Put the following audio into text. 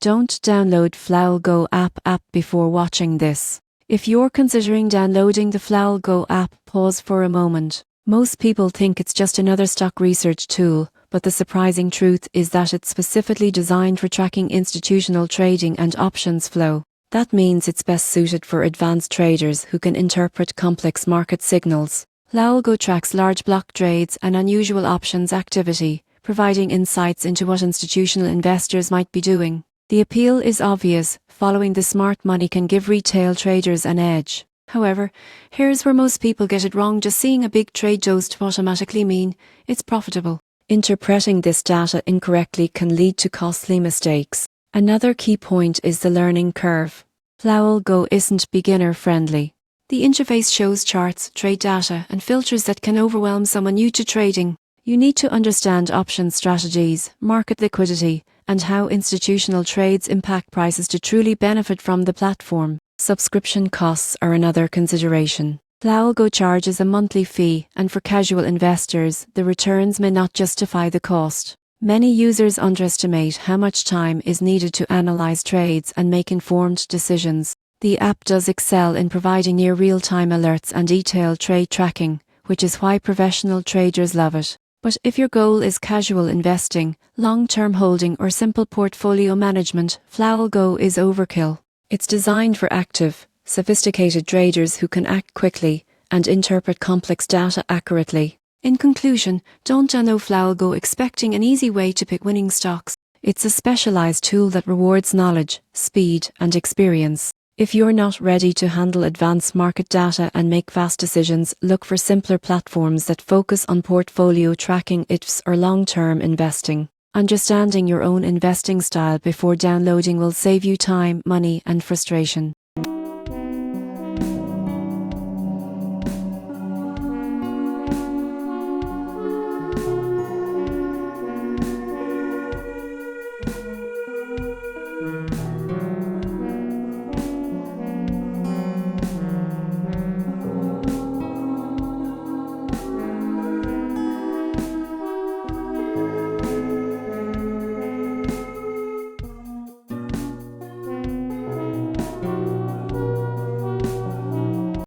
Don't download FlowAlgo app before watching this. If you're considering downloading the FlowAlgo app, pause for a moment. Most people think it's just another stock research tool, but the surprising truth is that it's specifically designed for tracking institutional trading and options flow. That means it's best suited for advanced traders who can interpret complex market signals. FlowAlgo tracks large block trades and unusual options activity, providing insights into what institutional investors might be doing. The appeal is obvious: following the smart money can give retail traders an edge. However, here's where most people get it wrong. Just seeing a big trade doesn't automatically mean it's profitable. Interpreting this data incorrectly can lead to costly mistakes. Another key point is the learning curve. FlowAlgo isn't beginner-friendly. The interface shows charts, trade data, and filters that can overwhelm someone new to trading. You need to understand option strategies, market liquidity, and how institutional trades impact prices to truly benefit from the platform. Subscription costs are another consideration. FlowAlgo charges a monthly fee, and for casual investors, the returns may not justify the cost. Many users underestimate how much time is needed to analyze trades and make informed decisions. The app does excel in providing near real-time alerts and detailed trade tracking, which is why professional traders love it. But if your goal is casual investing, long-term holding, or simple portfolio management, FlowAlgo is overkill. It's designed for active, sophisticated traders who can act quickly and interpret complex data accurately. In conclusion, don't download FlowAlgo expecting an easy way to pick winning stocks. It's a specialized tool that rewards knowledge, speed, and experience. If you're not ready to handle advanced market data and make fast decisions, look for simpler platforms that focus on portfolio tracking, ETFs, or long-term investing. Understanding your own investing style before downloading will save you time, money, and frustration.